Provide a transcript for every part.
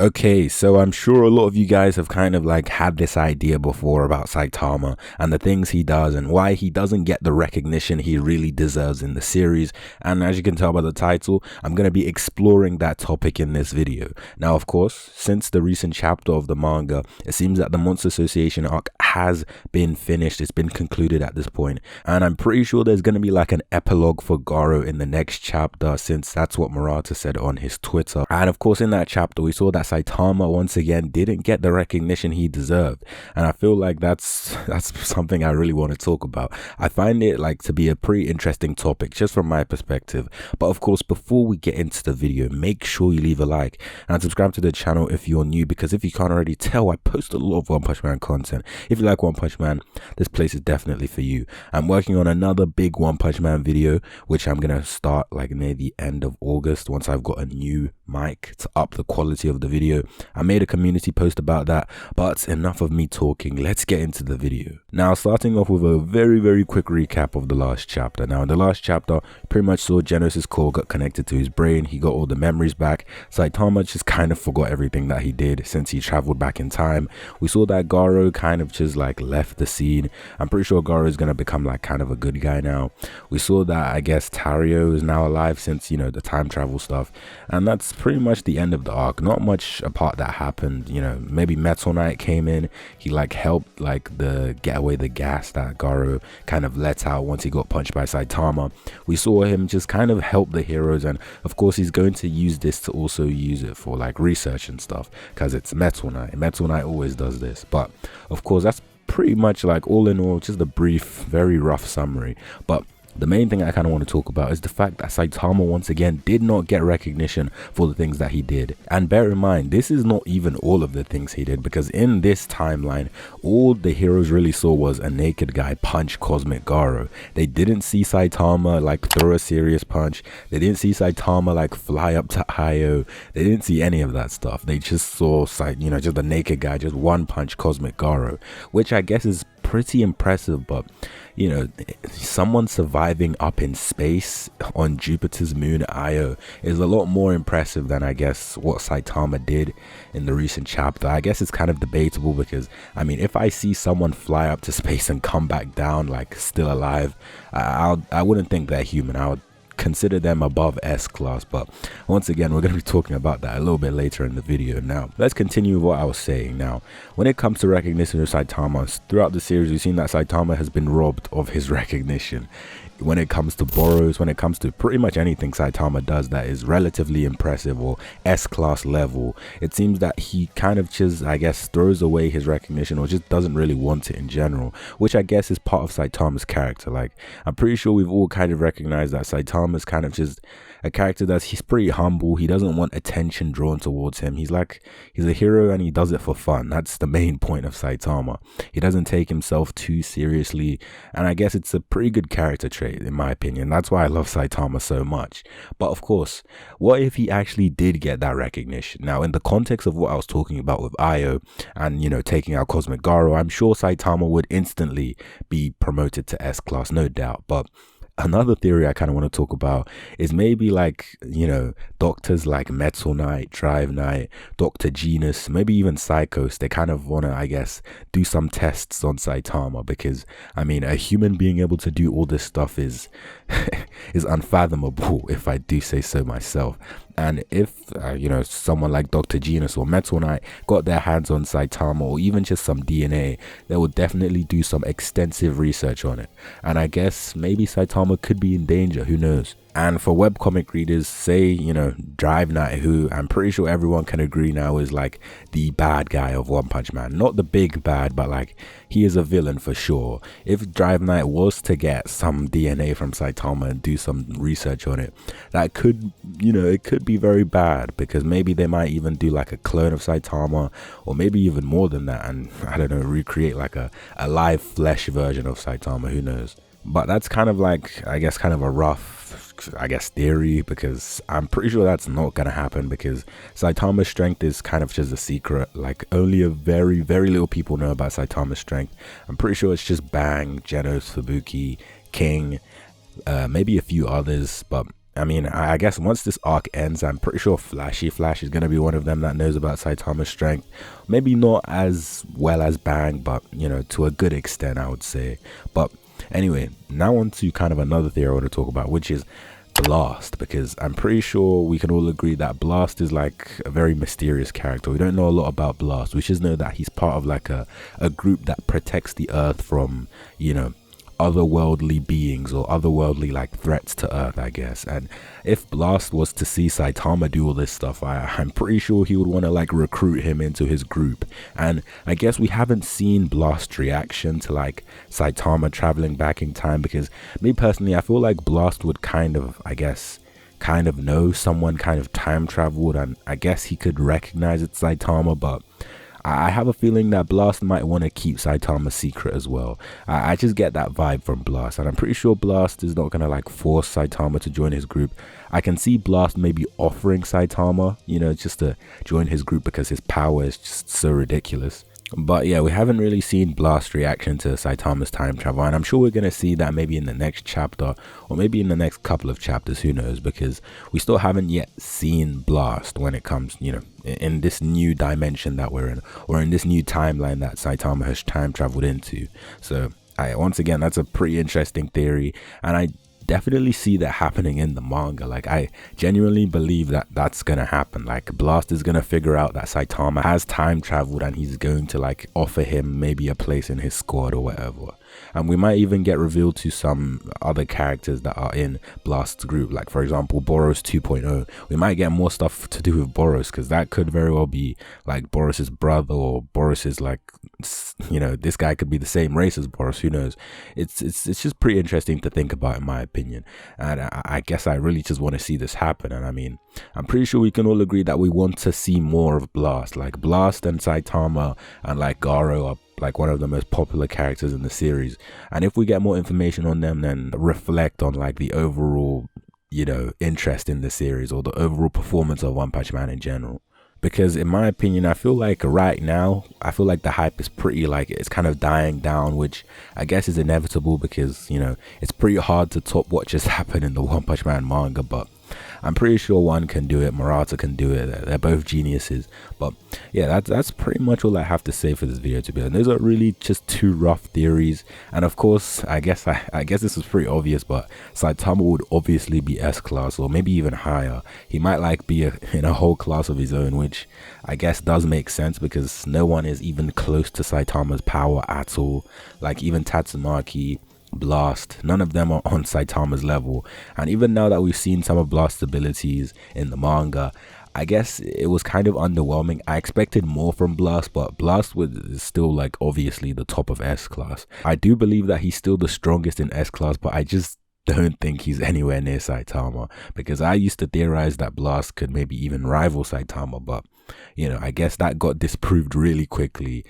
Okay, so I'm sure a lot of you guys have kind of like had this idea before about Saitama and the things he does and why he doesn't get the recognition he really deserves in the series. And as you can tell by the title, I'm going to be exploring that topic in this video. Now, of course, since the recent chapter of the manga, it seems that the Monster Association arc has been finished. It's been concluded at this point. And I'm pretty sure there's going to be like an epilogue for Garou in the next chapter, since that's what Murata said on his Twitter. And of course, in that chapter, we saw that Saitama once again didn't get the recognition he deserved, and I feel like that's something I really want to talk about. I find it like to be a pretty interesting topic just from my perspective. But of course, before we get into the video, make sure you leave a like and subscribe to the channel if you're new, because if you can't already tell, I post a lot of One Punch Man content. If you like One Punch Man, this place is definitely for you. I'm working on another big One Punch Man video, which I'm gonna start like near the end of August once I've got a new mic to up the quality of the video. I made a community post about that, but enough of me talking. Let's get into the video. Now, starting off with a very quick recap of the last chapter. Now, in the last chapter, pretty much saw Genos' core got connected to his brain. He got all the memories back. Saitama just kind of forgot everything that he did since he traveled back in time. We saw that Garou kind of just like left the scene. I'm pretty sure Garou is going to become like kind of a good guy now. We saw that I guess Tario is now alive since, you know, the time travel stuff, and that's pretty much the end of the arc. Not much apart that happened. You know, maybe Metal Knight came in, he like helped like get away the gas that Garou kind of let out once he got punched by Saitama. We saw him just kind of help the heroes, and of course he's going to use this to also use it for like research and stuff, because it's Metal Knight. Metal Knight always does this. But of course, that's pretty much like all in all just a brief, very rough summary. But the main thing I kind of want to talk about is the fact that Saitama once again did not get recognition for the things that he did. And bear in mind, this is not even all of the things he did, because in this timeline, all the heroes really saw was a naked guy punch Cosmic Garou. They didn't see Saitama like throw a serious punch. They didn't see Saitama like fly up to Io. They didn't see any of that stuff. They just saw, you know, just a naked guy just one punch Cosmic Garou, which I guess is pretty impressive. But you know, someone surviving up in space on Jupiter's moon Io is a lot more impressive than I guess what Saitama did in the recent chapter. I guess it's kind of debatable, because I mean, if I see someone fly up to space and come back down like still alive, I wouldn't think they're human. I would consider them above S class. But once again, we're going to be talking about that a little bit later in the video. Now, let's continue with what I was saying. Now, when it comes to recognition of Saitama, throughout the series, we've seen that Saitama has been robbed of his recognition. When it comes to borrows, when it comes to pretty much anything Saitama does that is relatively impressive or S-class level, it seems that he kind of just, I guess, throws away his recognition or just doesn't really want it in general, which I guess is part of Saitama's character. Like, I'm pretty sure we've all kind of recognized that Saitama's kind of just a character he's pretty humble. He doesn't want attention drawn towards him. He's a hero and he does it for fun. That's the main point of Saitama. He doesn't take himself too seriously, and I guess it's a pretty good character trait in my opinion. That's why I love Saitama so much. But of course, what if he actually did get that recognition? Now, in the context of what I was talking about with Io and, you know, taking out Cosmic Garou, I'm sure Saitama would instantly be promoted to S class, no doubt. But another theory I kind of want to talk about is maybe like, you know, doctors like Metal Knight, Drive Knight, Dr. Genus, maybe even Psychos, they kind of want to, I guess, do some tests on Saitama, because I mean, a human being able to do all this stuff is is unfathomable, if I do say so myself. And if you know, someone like Dr. Genus or Metal Knight got their hands on Saitama, or even just some DNA, they would definitely do some extensive research on it. And I guess maybe Saitama could be in danger, who knows. And for webcomic readers, say, you know, Drive Knight, who I'm pretty sure everyone can agree now is like the bad guy of One Punch Man. Not the big bad, but like he is a villain for sure. If Drive Knight was to get some DNA from Saitama and do some research on it, that could, you know, it could be very bad, because maybe they might even do like a clone of Saitama, or maybe even more than that, and I don't know, recreate like a live flesh version of Saitama, who knows. But that's kind of like, I guess, kind of a rough, I guess, theory, because I'm pretty sure that's not gonna happen, because Saitama's strength is kind of just a secret. Like, only a very little people know about Saitama's strength. I'm pretty sure it's just Bang, Genos, Fubuki, King, maybe a few others, but I mean, I guess once this arc ends, I'm pretty sure Flash is going to be one of them that knows about Saitama's strength. Maybe not as well as Bang, but, you know, to a good extent, I would say. But anyway, now on to kind of another theory I want to talk about, which is Blast, because I'm pretty sure we can all agree that Blast is like a very mysterious character. We don't know a lot about Blast. We just know that he's part of like a group that protects the Earth from, you know, otherworldly beings or otherworldly like threats to Earth, I guess. And if Blast was to see Saitama do all this stuff, I'm pretty sure he would want to like recruit him into his group. And I guess we haven't seen Blast's reaction to like Saitama traveling back in time, because me personally, I feel like Blast would kind of, I guess, kind of know someone kind of time traveled, and I guess he could recognize it's Saitama, but I have a feeling that Blast might want to keep Saitama's secret as well. I just get that vibe from Blast, and I'm pretty sure Blast is not going to like force Saitama to join his group. I can see Blast maybe offering Saitama, you know, just to join his group because his power is just so ridiculous. But yeah, we haven't really seen Blast's reaction to Saitama's time travel, and I'm sure we're going to see that maybe in the next chapter, or maybe in the next couple of chapters, who knows, because we still haven't yet seen Blast when it comes, you know, in this new dimension that we're in, or in this new timeline that Saitama has time traveled into. So once again, that's a pretty interesting theory, and I definitely see that happening in the manga. Like, I genuinely believe that that's gonna happen. Like, Blast is gonna figure out that Saitama has time traveled, and he's going to like offer him maybe a place in his squad or whatever. And we might even get revealed to some other characters that are in Blast's group, like for example Boros 2.0. We might get more stuff to do with Boros, because that could very well be like Boros's brother, or Boros's like, you know, this guy could be the same race as Boros, who knows. It's just pretty interesting to think about, in my opinion, and I guess I really just want to see this happen. And I mean, I'm pretty sure we can all agree that we want to see more of Blast. Like, Blast and Saitama and like Garou are like one of the most popular characters in the series, and if we get more information on them, then reflect on like the overall, you know, interest in the series, or the overall performance of One Punch Man in general. Because in my opinion, I feel like right now, I feel like the hype is pretty like, it's kind of dying down, which I guess is inevitable, because, you know, it's pretty hard to top what just happened in the One Punch Man manga. But I'm pretty sure one can do it, Murata can do it, they're both geniuses. But yeah, that's pretty much all I have to say for this video, to be honest. Those are really just two rough theories, and of course, I guess this was pretty obvious, but Saitama would obviously be S-class, or maybe even higher. He might like be in a whole class of his own, which I guess does make sense, because no one is even close to Saitama's power at all. Like, even Tatsumaki, Blast, none of them are on Saitama's level. And even now that we've seen some of Blast's abilities in the manga, I guess it was kind of underwhelming. I expected more from Blast, but Blast was still like obviously the top of S-class. I do believe that he's still the strongest in S-class, but I just don't think he's anywhere near Saitama, because I used to theorize that Blast could maybe even rival Saitama, but you know, I guess that got disproved really quickly,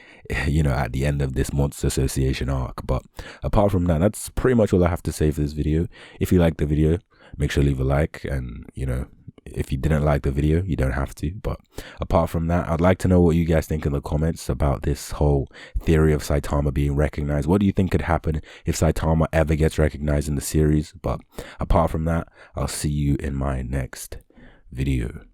you know, at the end of this Monster Association arc. But apart from that, that's pretty much all I have to say for this video. If you liked the video, make sure to leave a like, and you know, if you didn't like the video, you don't have to. But apart from that, I'd like to know what you guys think in the comments about this whole theory of Saitama being recognized. What do you think could happen if Saitama ever gets recognized in the series? But apart from that, I'll see you in my next video.